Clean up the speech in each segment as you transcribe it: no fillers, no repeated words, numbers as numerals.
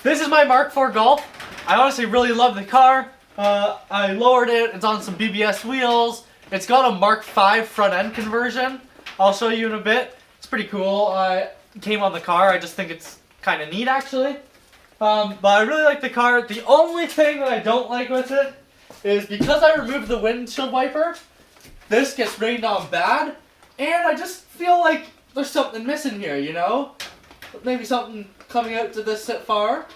This is my Mark 4 Golf. I honestly really love the car. I lowered it. It's on some BBS wheels. It's got a Mark 5 front end conversion. I'll show you in a bit. It's pretty cool. It came on the car. I just think it's kind of neat actually. But I really like the car. The only thing that I don't like with it is because I removed the windshield wiper, this gets rained on bad. And I just feel like there's something missing here, you know? Maybe something coming out to this far.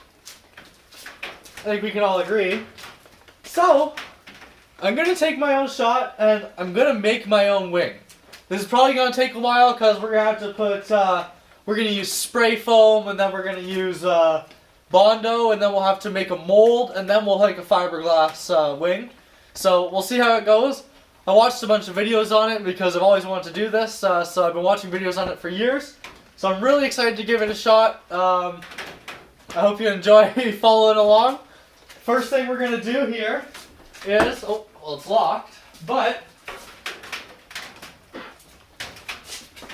I think we can all agree. So, I'm going to take my own shot and I'm going to make my own wing. This is probably going to take a while because we're going to have to put, we're going to use spray foam and then we're going to use Bondo and then we'll have to make a mold and then we'll make a fiberglass wing. So, we'll see how it goes. I watched a bunch of videos on it because I've always wanted to do this, so I've been watching videos on it for years. So I'm really excited to give it a shot. I hope you enjoy following along. First thing we're going to do here is, oh, well it's locked, but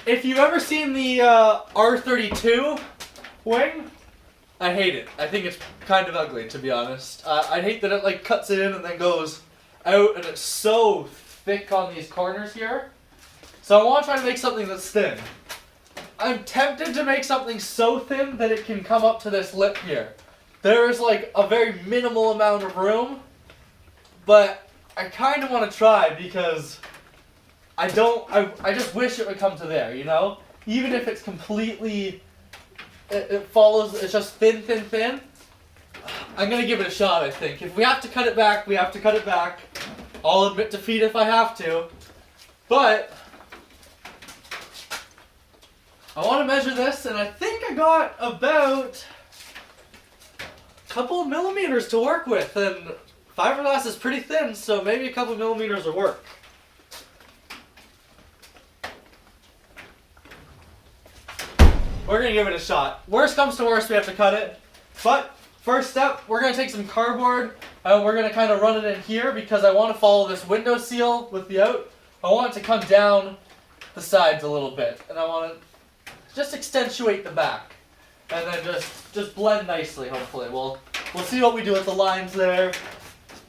if you've ever seen the R32 wing, I hate it. I think it's kind of ugly, to be honest. I hate that it like cuts it in and then goes out and it's so thick on these corners here. So I want to try to make something that's thin. I'm tempted to make something so thin that it can come up to this lip here. There's like a very minimal amount of room, but I kind of want to try because I just wish it would come to there, you know? Even if it's completely, it follows, it's just thin, thin, thin. I'm going to give it a shot, I think. If we have to cut it back, we have to cut it back. I'll admit defeat if I have to. But I want to measure this, and I think I got about a couple of millimeters to work with, and fiberglass is pretty thin, so maybe a couple of millimeters will work. We're going to give it a shot. Worst comes to worst, we have to cut it. But first step, we're going to take some cardboard, and we're going to kind of run it in here because I want to follow this window seal with the out. I want it to come down the sides a little bit, and I want to just accentuate the back, and then just blend nicely. Hopefully, we'll see what we do with the lines there.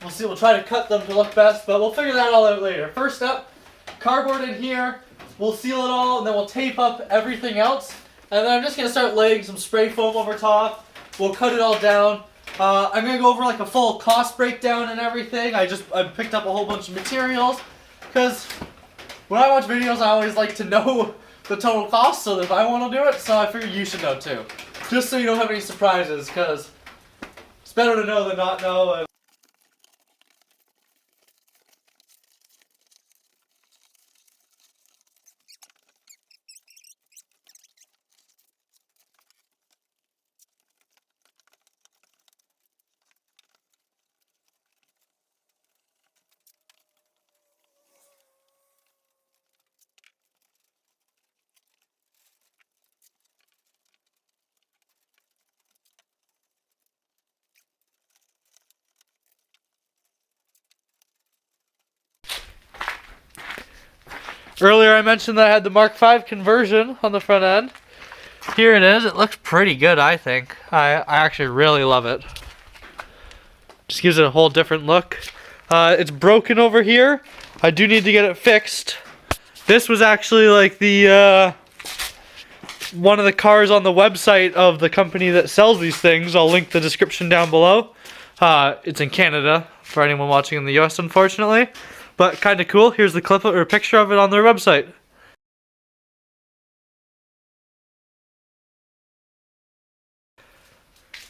We'll see. We'll try to cut them to look best, but we'll figure that all out later. First up, cardboard in here. We'll seal it all, and then we'll tape up everything else. And then I'm just gonna start laying some spray foam over top. We'll cut it all down. I'm gonna go over like a full cost breakdown and everything. I picked up a whole bunch of materials because when I watch videos, I always like to know the total cost, so if I want to do it, so I figured you should know too. Just so you don't have any surprises, because it's better to know than not know. Earlier I mentioned that I had the Mark 5 conversion on the front end. Here it is. It looks pretty good, I think. I actually really love it. Just gives it a whole different look. It's broken over here. I do need to get it fixed. This was actually like the one of the cars on the website of the company that sells these things. I'll link the description down below. It's in Canada for anyone watching in the US, unfortunately. But kind of cool. Here's the clip or picture of it on their website.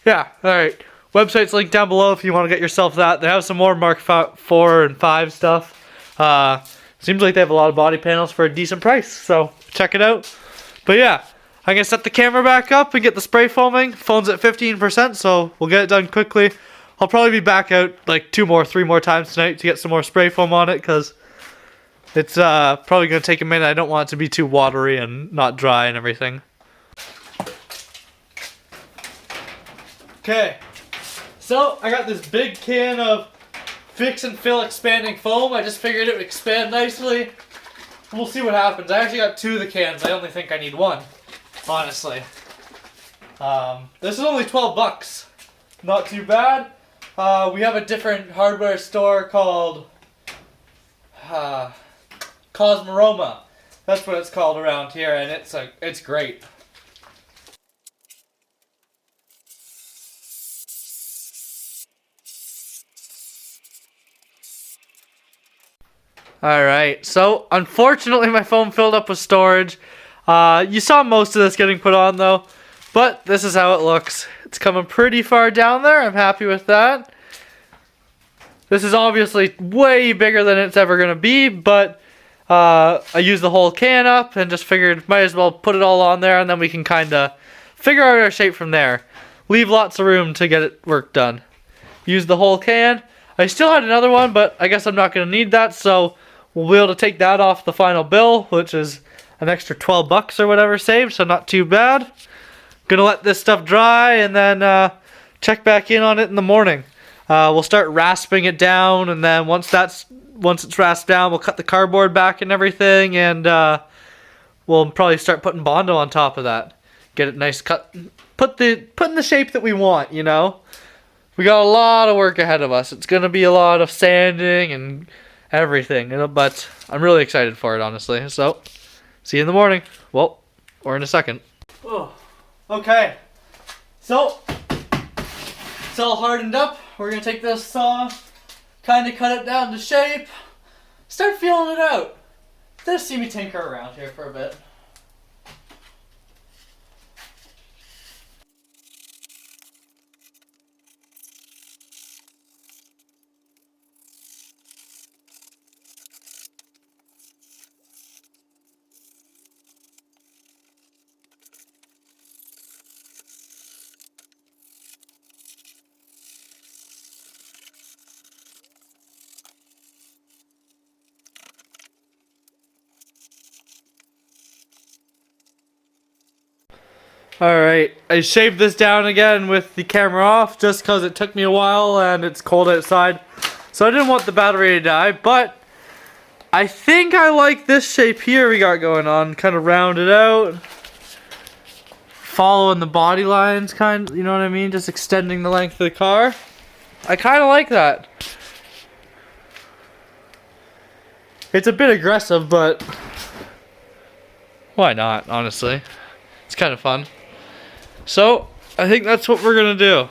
Yeah, alright. Website's linked down below if you want to get yourself that. They have some more Mark 4 and 5 stuff. Seems like they have a lot of body panels for a decent price, so check it out. But yeah, I'm going to set the camera back up and get the spray foaming. Phone's at 15%, so we'll get it done quickly. I'll probably be back out like 3 more times tonight to get some more spray foam on it because it's probably going to take a minute. I don't want it to be too watery and not dry and everything. Okay, so I got this big can of Fix and Fill expanding foam. I just figured it would expand nicely. We'll see what happens. I actually got 2 of the cans. I only think I need 1, honestly. This is only $12. not too bad. We have a different hardware store called Cosmorama. That's what it's called around here, and it's great. Alright, so unfortunately my phone filled up with storage. You saw most of this getting put on though, but this is how it looks. It's coming pretty far down there. I'm happy with that. This is obviously way bigger than it's ever going to be, but I used the whole can up and just figured might as well put it all on there, and then we can kind of figure out our shape from there. Leave lots of room to get it work done. Use the whole can. I still had another one, but I guess I'm not going to need that, so we'll be able to take that off the final bill, which is an extra 12 bucks or whatever saved, so not too bad. Gonna let this stuff dry and then check back in on it in the morning. We'll start rasping it down, and then once it's rasped down, we'll cut the cardboard back and everything, and we'll probably start putting Bondo on top of that. Get it nice cut, put in the shape that we want, you know. We got a lot of work ahead of us. It's gonna be a lot of sanding and everything, you know, but I'm really excited for it, honestly. So, see you in the morning. Well, or in a second. Oh, okay. So, it's all hardened up. We're gonna take this saw, kind of cut it down to shape, start feeling it out. Just see me tinker around here for a bit. Alright, I shaved this down again with the camera off just because it took me a while and it's cold outside. So I didn't want the battery to die, but I think I like this shape here we got going on. Kind of rounded out. Following the body lines, you know what I mean? Just extending the length of the car. I kind of like that. It's a bit aggressive, but why not, honestly? It's kind of fun. So, I think that's what we're gonna do.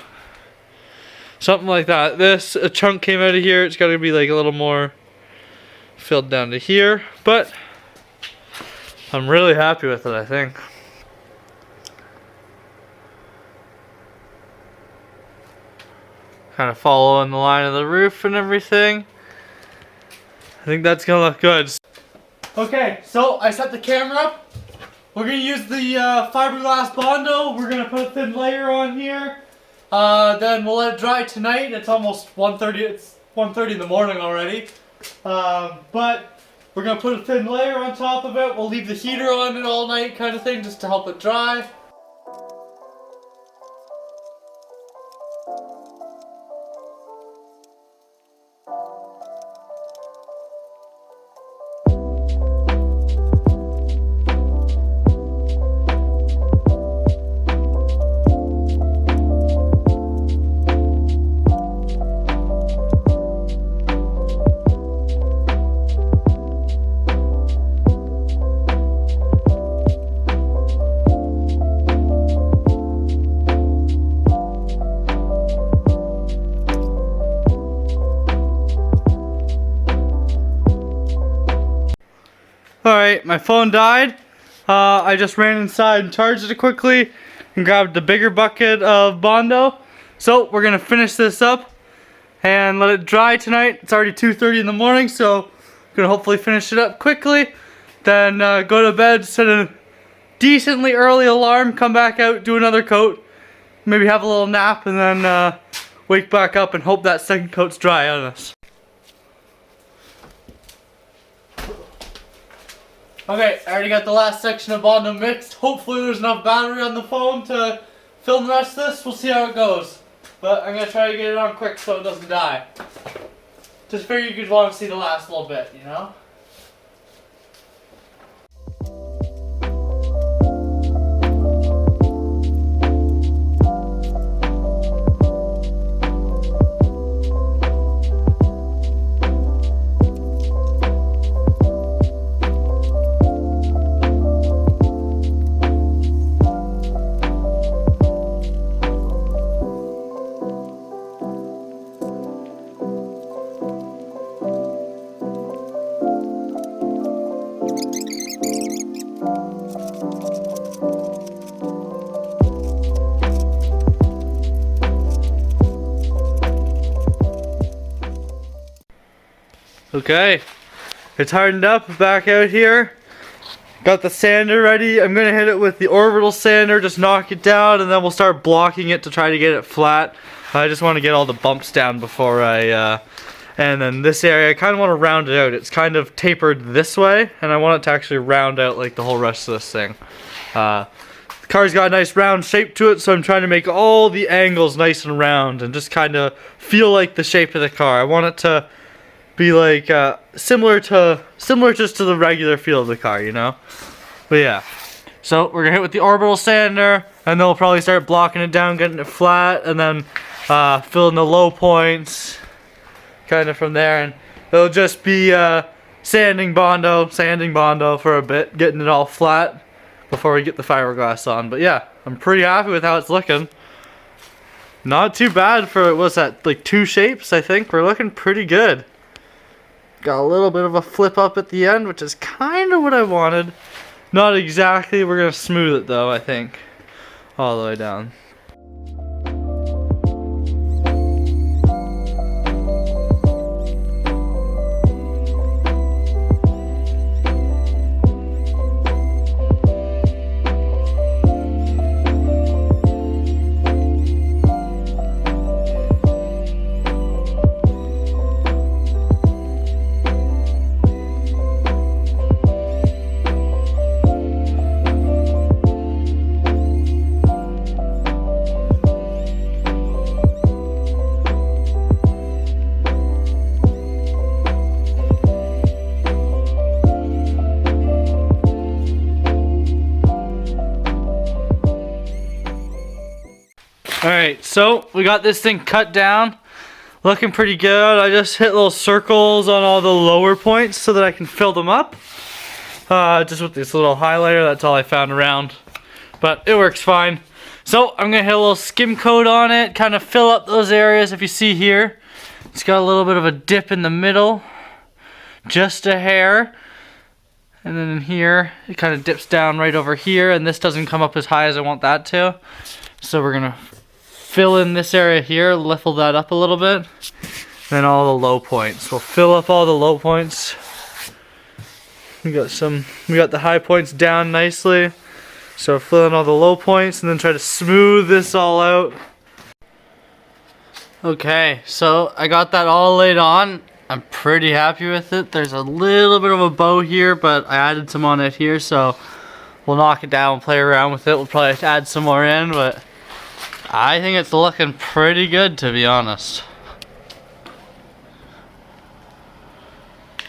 Something like that. A chunk came out of here. It's gotta be like a little more filled down to here. But, I'm really happy with it, I think. Kind of following the line of the roof and everything. I think that's gonna look good. Okay, so I set the camera up. We're going to use the fiberglass Bondo. We're going to put a thin layer on here. Then we'll let it dry tonight. It's almost 1:30. It's 1:30 in the morning already. But we're going to put a thin layer on top of it. We'll leave the heater on it all night kind of thing just to help it dry. Alright, my phone died. I just ran inside and charged it quickly and grabbed the bigger bucket of Bondo. So we're gonna finish this up and let it dry tonight. It's already 2:30 in the morning, so I'm gonna hopefully finish it up quickly. Then go to bed, set a decently early alarm, come back out, do another coat, maybe have a little nap, and then wake back up and hope that second coat's dry on us. Okay, I already got the last section of Bondo mixed. Hopefully there's enough battery on the phone to film the rest of this. We'll see how it goes. But I'm going to try to get it on quick so it doesn't die. Just figured you could want to see the last little bit, you know? Okay, it's hardened up back out here. Got the sander ready. I'm gonna hit it with the orbital sander, just knock it down, and then we'll start blocking it to try to get it flat. I just want to get all the bumps down before I, and then this area, I kind of want to round it out. It's kind of tapered this way, and I want it to actually round out like the whole rest of this thing. The car's got a nice round shape to it, so I'm trying to make all the angles nice and round and just kind of feel like the shape of the car. I want it to be like similar just to the regular feel of the car, you know. But yeah, so we're gonna hit with the orbital sander, and then we'll probably start blocking it down, getting it flat, and then fill in the low points kind of from there, and it'll just be sanding Bondo for a bit, getting it all flat before we get the fiberglass on. But yeah, I'm pretty happy with how it's looking. Not too bad for, what's that, like 2 shapes, I think. We're looking pretty good. Got a little bit of a flip up at the end, which is kind of what I wanted. Not exactly. We're going to smooth it though, I think. All the way down. Alright, so we got this thing cut down, looking pretty good. I just hit little circles on all the lower points so that I can fill them up. Just with this little highlighter, that's all I found around. But it works fine. So I'm going to hit a little skim coat on it, kind of fill up those areas. If you see here, it's got a little bit of a dip in the middle, just a hair. And then in here, it kind of dips down right over here, and this doesn't come up as high as I want that to. So we're going to fill in this area here, level that up a little bit. Then all the low points. We'll fill up all the low points. We got the high points down nicely. So fill in all the low points and then try to smooth this all out. Okay, so I got that all laid on. I'm pretty happy with it. There's a little bit of a bow here, but I added some on it here, so we'll knock it down, play around with it. We'll probably add some more in, but I think it's looking pretty good, to be honest.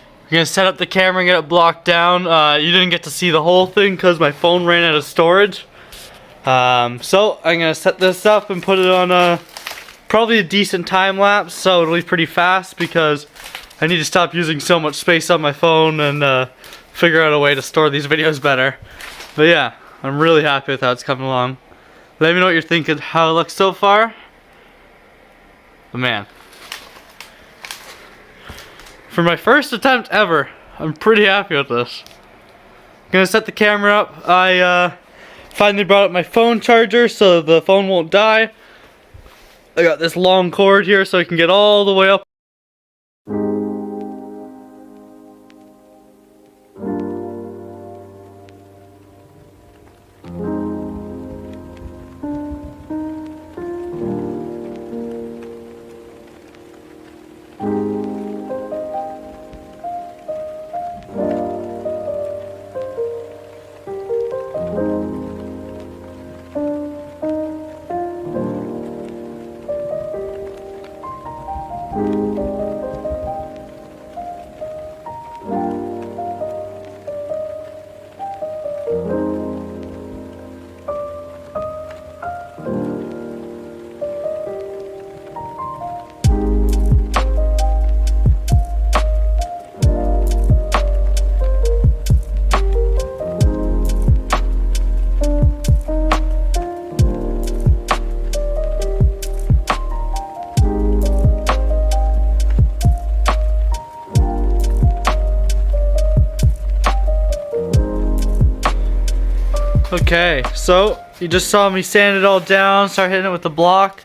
I'm gonna set up the camera and get it blocked down. You didn't get to see the whole thing because my phone ran out of storage. So I'm gonna set this up and put it on probably a decent time lapse, so it'll be pretty fast because I need to stop using so much space on my phone and figure out a way to store these videos better. But yeah, I'm really happy with how it's coming along. Let me know what you're thinking, how it looks so far. But man, for my first attempt ever, I'm pretty happy with this. I'm gonna set the camera up. I finally brought up my phone charger so the phone won't die. I got this long cord here so I can get all the way up. Okay, so you just saw me sand it all down, start hitting it with the block.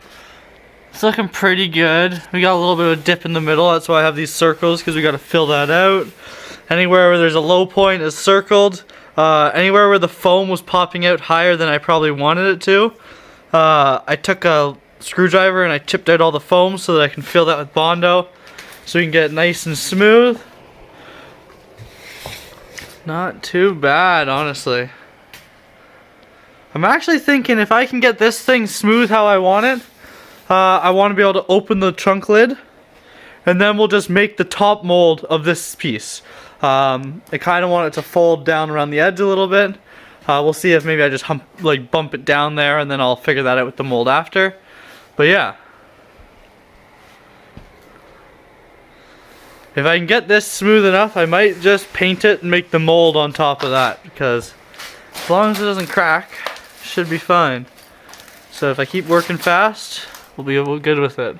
It's looking pretty good. We got a little bit of a dip in the middle. That's why I have these circles, because we got to fill that out. Anywhere where there's a low point is circled. Anywhere where the foam was popping out higher than I probably wanted it to, I took a screwdriver and I chipped out all the foam so that I can fill that with Bondo, so we can get it nice and smooth. Not too bad, honestly. I'm actually thinking if I can get this thing smooth how I want it, I want to be able to open the trunk lid, and then we'll just make the top mold of this piece. I kind of want it to fold down around the edge a little bit. We'll see if maybe I just bump it down there, and then I'll figure that out with the mold after. But yeah. If I can get this smooth enough, I might just paint it and make the mold on top of that, because as long as it doesn't crack, it should be fine. So if I keep working fast, we'll be good with it.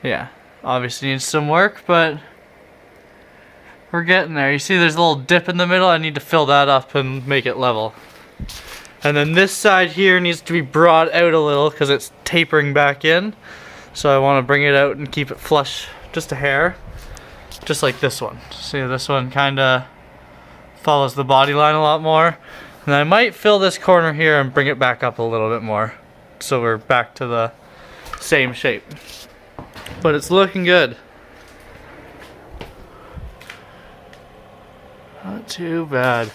Yeah, obviously needs some work, but we're getting there. You see there's a little dip in the middle. I need to fill that up and make it level. And then this side here needs to be brought out a little because it's tapering back in. So I want to bring it out and keep it flush just a hair. Just like this one. See, this one kind of follows the body line a lot more. And I might fill this corner here and bring it back up a little bit more, so we're back to the same shape. But it's looking good. Not too bad.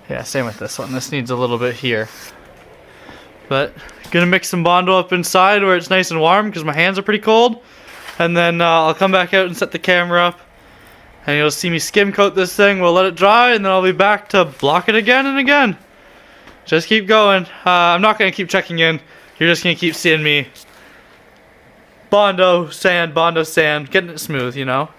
Yeah, same with this one. This needs a little bit here. But gonna mix some Bondo up inside where it's nice and warm because my hands are pretty cold. And then I'll come back out and set the camera up. And you'll see me skim coat this thing. We'll let it dry, and then I'll be back to block it again and again. Just keep going. I'm not going to keep checking in. You're just going to keep seeing me Bondo sand, getting it smooth, you know.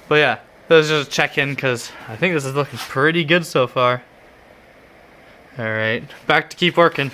But yeah, this is just a check-in because I think this is looking pretty good so far. Alright, back to keep working.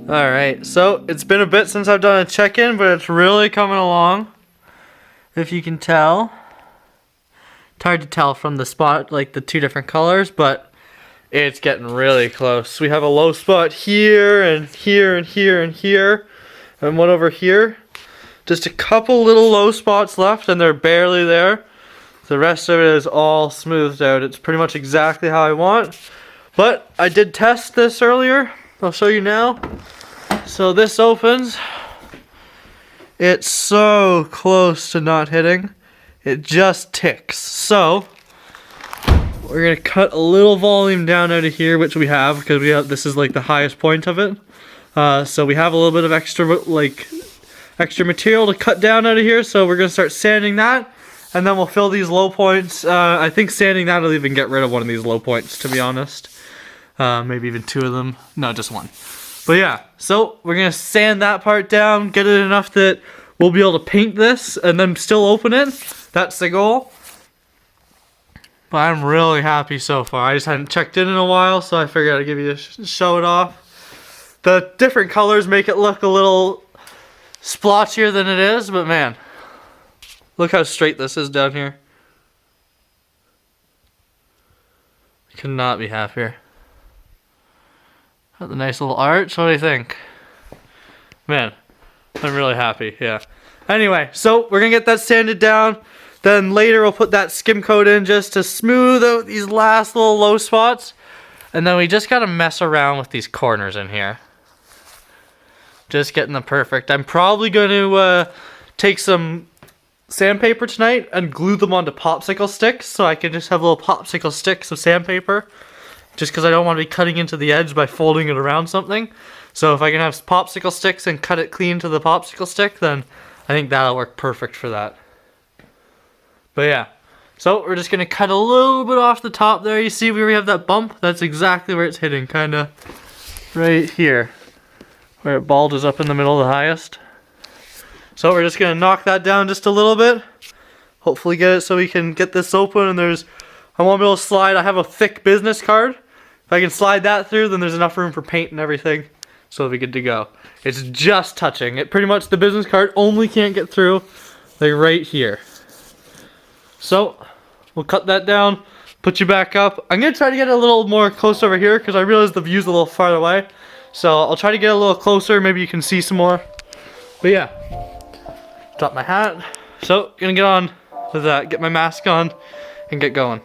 Alright, so it's been a bit since I've done a check-in, but it's really coming along. If you can tell. It's hard to tell from the spot, like the two different colors, but it's getting really close. We have a low spot here, and here, and here, and here, and one over here. Just a couple little low spots left, and they're barely there. The rest of it is all smoothed out. It's pretty much exactly how I want. But I did test this earlier. I'll show you now. So this opens. It's so close to not hitting. It just ticks. So we're gonna cut a little volume down out of here, which we have because this is like the highest point of it. So we have a little bit of extra material to cut down out of here. So we're gonna start sanding that, and then we'll fill these low points. I think sanding that will even get rid of one of these low points, to be honest. Maybe even two of them. No, just one. But yeah, so we're gonna sand that part down, get it enough that we'll be able to paint this and then still open it. That's the goal. But I'm really happy so far. I just hadn't checked in a while, so I figured I'd give you show it off. The different colors make it look a little splotchier than it is, but man, look how straight this is down here. I could not be happier. Got the nice little arch. What do you think? Man, I'm really happy, yeah. Anyway, so we're gonna get that sanded down. Then later we'll put that skim coat in just to smooth out these last little low spots. And then we just gotta mess around with these corners in here. Just getting them perfect. I'm probably gonna take some sandpaper tonight and glue them onto popsicle sticks so I can just have little popsicle sticks of sandpaper. Just because I don't want to be cutting into the edge by folding it around something. So if I can have popsicle sticks and cut it clean to the popsicle stick, then I think that'll work perfect for that. But yeah, so we're just going to cut a little bit off the top there. You see where we have that bump? That's exactly where it's hitting, kind of right here. Where it bulges up in the middle of the highest. So we're just going to knock that down just a little bit. Hopefully get it so we can get this open, and I won't be able to slide. I have a thick business card. If I can slide that through, then there's enough room for paint and everything. So it'll be good to go. It's just touching. It pretty much, the business card only can't get through, like right here. So we'll cut that down, put you back up. I'm gonna try to get a little more close over here because I realize the view's a little farther away. So I'll try to get a little closer. Maybe you can see some more. But yeah, drop my hat. So gonna get on with that, get my mask on, and get going.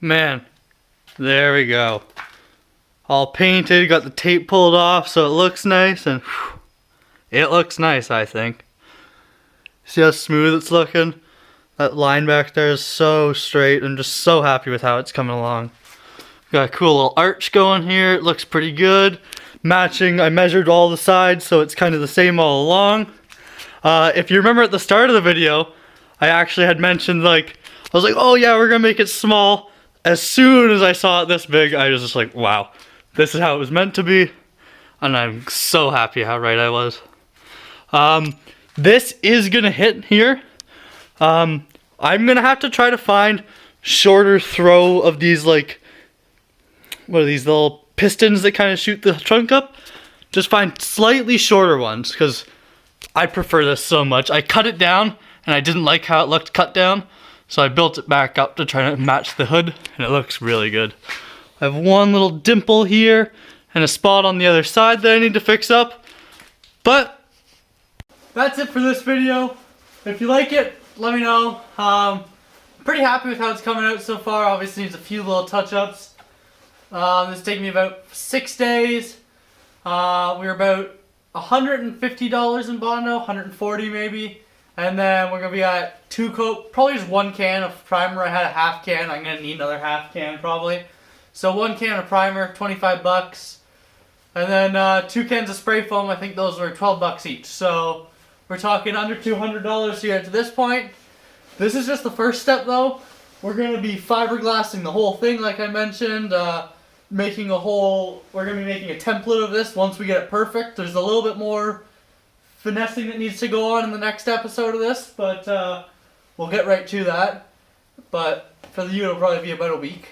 Man, there we go. All painted, got the tape pulled off so it looks nice, and whew, it looks nice, I think. See how smooth it's looking? That line back there is so straight. I'm just so happy with how it's coming along. Got a cool little arch going here. It looks pretty good. Matching, I measured all the sides so it's kind of the same all along. If you remember at the start of the video, I actually had mentioned, like, I was like, oh yeah, we're gonna make it small. As soon as I saw it this big, I was just like, wow, this is how it was meant to be. And I'm so happy how right I was. This is gonna hit here. I'm gonna have to try to find shorter throw of these, like, what are these little pistons that kind of shoot the trunk up? Just find slightly shorter ones, because I prefer this so much. I cut it down and I didn't like how it looked cut down, so I built it back up to try to match the hood, and it looks really good. I have one little dimple here and a spot on the other side that I need to fix up, but that's it for this video. If you like it, let me know. I'm pretty happy with how it's coming out so far. Obviously needs a few little touch-ups. This taking me about 6 days. We were about $150 in Bondo, 140 maybe. And then we're gonna be at probably just 1 can of primer. I had a half can. I'm gonna need another half can probably. So 1 can of primer, 25 bucks. And then 2 cans of spray foam. I think those were 12 bucks each. So we're talking under $200 here to this point. This is just the first step though. We're gonna be fiberglassing the whole thing, like I mentioned. We're gonna be making a template of this once we get it perfect. There's a little bit more finessing that needs to go on in the next episode of this, but we'll get right to that. But for you, it'll probably be about a week.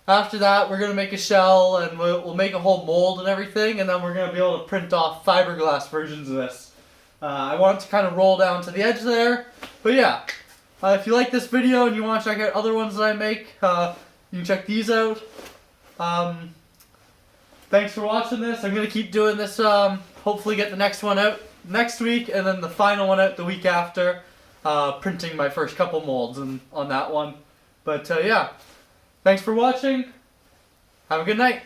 After that, we're gonna make a shell, and we'll make a whole mold and everything, and then we're gonna be able to print off fiberglass versions of this. I want it to kind of roll down to the edge there, but yeah. If you like this video and you want to check out other ones that I make, you can check these out. Thanks for watching this. I'm going to keep doing this, hopefully get the next one out next week, and then the final one out the week after, printing my first couple molds on that one. But yeah, thanks for watching. Have a good night.